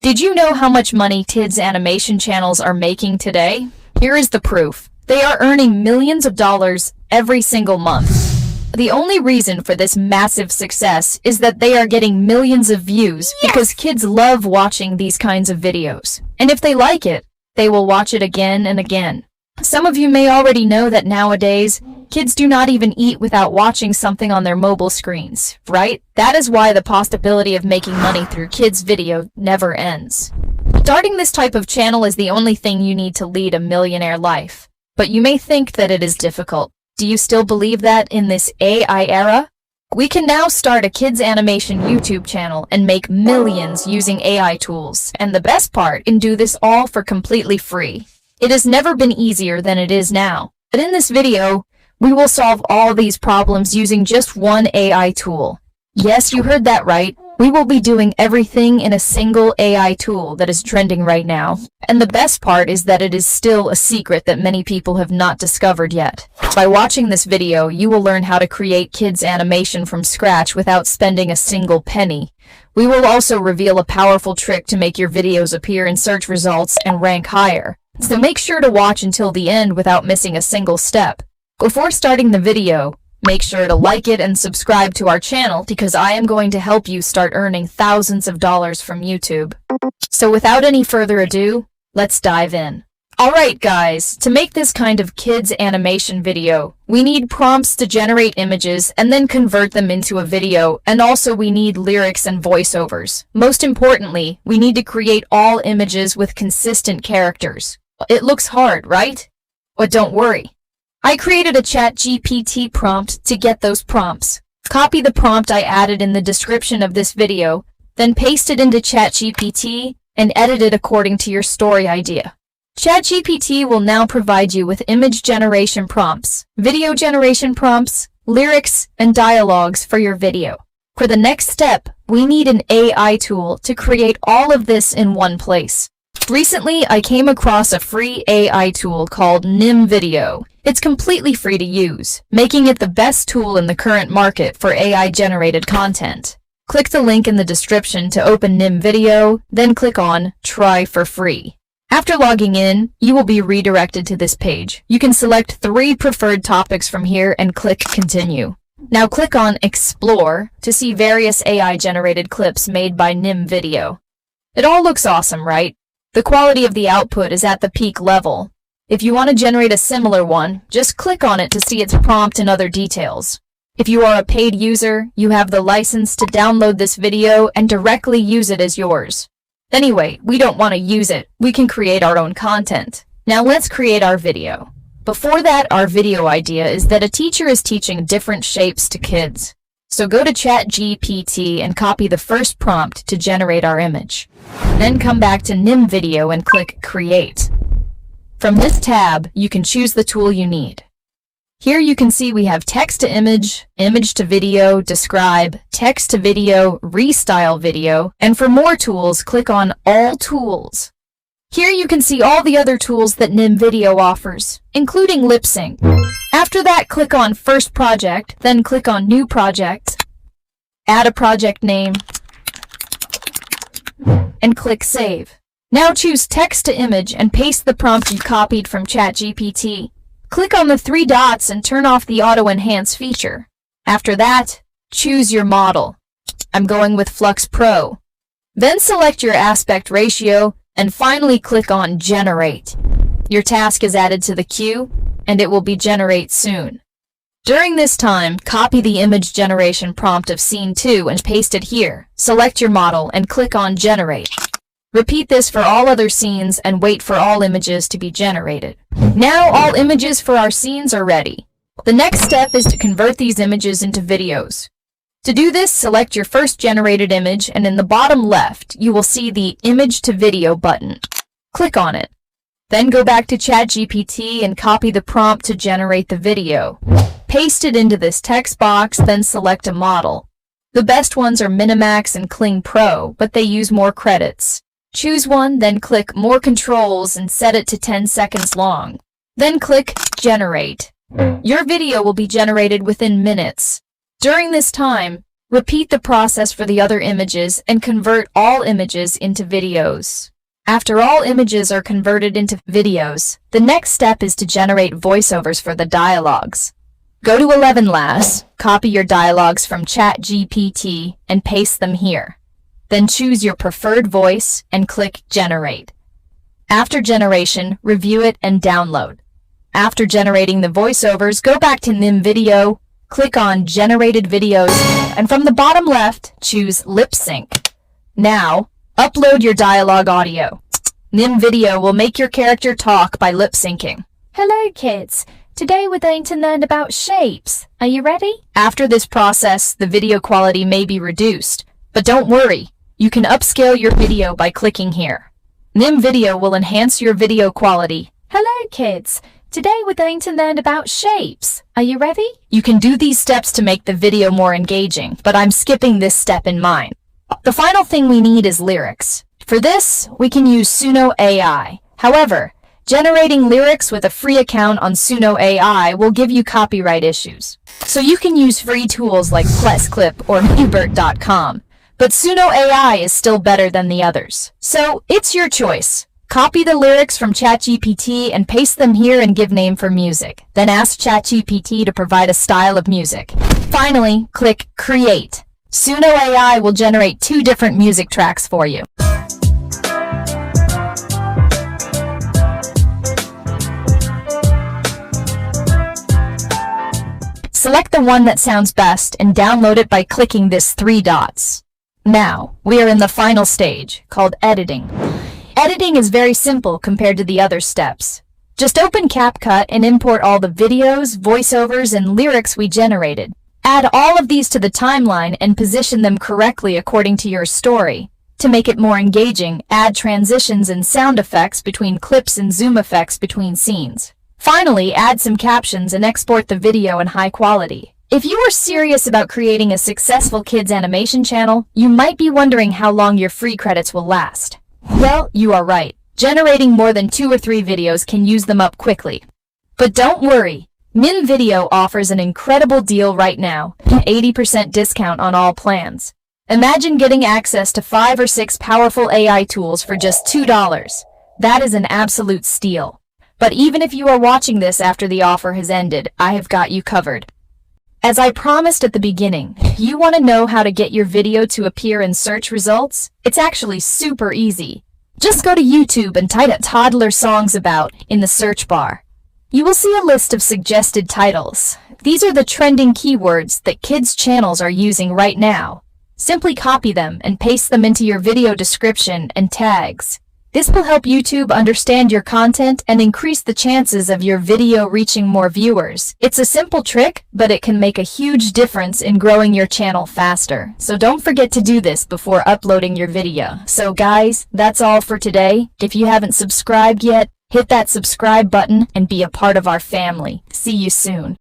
Did you know how much money kids animation channels are making today? Here is the proof. They are earning millions of dollars every single month. The only reason for this massive success is that they are getting millions of views because kids love watching these kinds of videos. And if they like it, they will watch it again and again. Some of you may already know that nowadays, kids do not even eat without watching something on their mobile screens, right? That is why the possibility of making money through kids' video never ends. Starting this type of channel is the only thing you need to lead a millionaire life. But you may think that it is difficult. Do you still believe that in this AI era? We can now start a kids animation YouTube channel and make millions using AI tools. And the best part, you can do this all for completely free. It has never been easier than it is now. But in this video, we will solve all these problems using just one AI tool. Yes, you heard that right. We will be doing everything in a single AI tool that is trending right now. And the best part is that it is still a secret that many people have not discovered yet. By watching this video, you will learn how to create kids animation from scratch without spending a single penny. We will also reveal a powerful trick to make your videos appear in search results and rank higher. So make sure to watch until the end without missing a single step. Before starting the video, make sure to like it and subscribe to our channel because I am going to help you start earning thousands of dollars from YouTube. So without any further ado, let's dive in. Alright guys, to make this kind of kids animation video, we need prompts to generate images and then convert them into a video, and also we need lyrics and voiceovers. Most importantly, we need to create all images with consistent characters. It looks hard, right? But don't worry. I created a ChatGPT prompt to get those prompts. Copy the prompt I added in the description of this video, then paste it into ChatGPT and edit it according to your story idea. ChatGPT will now provide you with image generation prompts, video generation prompts, lyrics, and dialogues for your video. For the next step, we need an AI tool to create all of this in one place. Recently, I came across a free AI tool called Nim Video. It's completely free to use, making it the best tool in the current market for AI-generated content. Click the link in the description to open Nim Video, then click on Try for Free. After logging in, you will be redirected to this page. You can select 3 preferred topics from here and click Continue. Now click on Explore to see various AI-generated clips made by Nim Video. It all looks awesome, right? The quality of the output is at the peak level. If you want to generate a similar one, just click on it to see its prompt and other details. If you are a paid user, you have the license to download this video and directly use it as yours. Anyway, we don't want to use it. We can create our own content. Now let's create our video. Before that, our video idea is that a teacher is teaching different shapes to kids. So go to ChatGPT and copy the first prompt to generate our image. Then come back to Nim Video and click Create. From this tab, you can choose the tool you need. Here you can see we have text to image, image to video, describe, text to video, restyle video, and for more tools, click on All Tools. Here you can see all the other tools that Nim Video offers, including lip sync. After that, click on First Project, then click on New Project, add a project name, and click Save. Now choose Text to Image and paste the prompt you copied from ChatGPT. Click on the 3 dots and turn off the Auto Enhance feature. After that, choose your model. I'm going with Flux Pro. Then select your aspect ratio and finally click on Generate. Your task is added to the queue and it will be generate soon. During this time, copy the image generation prompt of Scene 2 and paste it here. Select your model and click on Generate. Repeat this for all other scenes and wait for all images to be generated. Now all images for our scenes are ready. The next step is to convert these images into videos. To do this, select your first generated image and in the bottom left, you will see the Image to Video button. Click on it. Then go back to ChatGPT and copy the prompt to generate the video. Paste it into this text box, then select a model. The best ones are Minimax and Kling Pro, but they use more credits. Choose one, then click More Controls and set it to 10 seconds long. Then click Generate. Your video will be generated within minutes. During this time, Repeat the process for the other images and convert all images into videos. After all images are converted into videos, the next step is to generate voiceovers for the dialogues. Go to 11 Labs, copy your dialogues from ChatGPT, and paste them here. Then choose your preferred voice and click Generate. After generation, review it and download. After generating the voiceovers, go back to Nim Video, click on Generated Videos, and from the bottom left, choose Lip Sync. Now, upload your dialogue audio. Nim Video will make your character talk by lip syncing. Hello kids, today we're going to learn about shapes. Are you ready? After this process, the video quality may be reduced, but don't worry, you can upscale your video by clicking here. Nim Video will enhance your video quality. Hello kids, today we're going to learn about shapes. Are you ready? You can do these steps to make the video more engaging, but I'm skipping this step in mine. The final thing we need is lyrics. For this, we can use Suno AI. However, generating lyrics with a free account on Suno AI will give you copyright issues. So you can use free tools like Plesclip or Hubert.com. But Suno AI is still better than the others. So it's your choice. Copy the lyrics from ChatGPT and paste them here and give name for music. Then ask ChatGPT to provide a style of music. Finally, click Create. Suno AI will generate 2 different music tracks for you. Select the one that sounds best and download it by clicking this 3 dots. Now, we are in the final stage, called editing. Editing is very simple compared to the other steps. Just open CapCut and import all the videos, voiceovers, and lyrics we generated. Add all of these to the timeline and position them correctly according to your story. To make it more engaging, add transitions and sound effects between clips and zoom effects between scenes. Finally, add some captions and export the video in high quality. If you are serious about creating a successful kids animation channel, you might be wondering how long your free credits will last. Well, you are right. Generating more than 2 or 3 videos can use them up quickly. But don't worry, Nim Video offers an incredible deal right now, an 80% discount on all plans. Imagine getting access to 5 or 6 powerful AI tools for just $2. That is an absolute steal. But even if you are watching this after the offer has ended, I have got you covered. As I promised at the beginning, you want to know how to get your video to appear in search results? It's actually super easy. Just go to YouTube and type "toddler songs about" in the search bar. You will see a list of suggested titles. These are the trending keywords that kids' channels are using right now. Simply copy them and paste them into your video description and tags. This will help YouTube understand your content and increase the chances of your video reaching more viewers. It's a simple trick, but it can make a huge difference in growing your channel faster. So don't forget to do this before uploading your video. So guys, that's all for today. If you haven't subscribed yet, hit that subscribe button and be a part of our family. See you soon.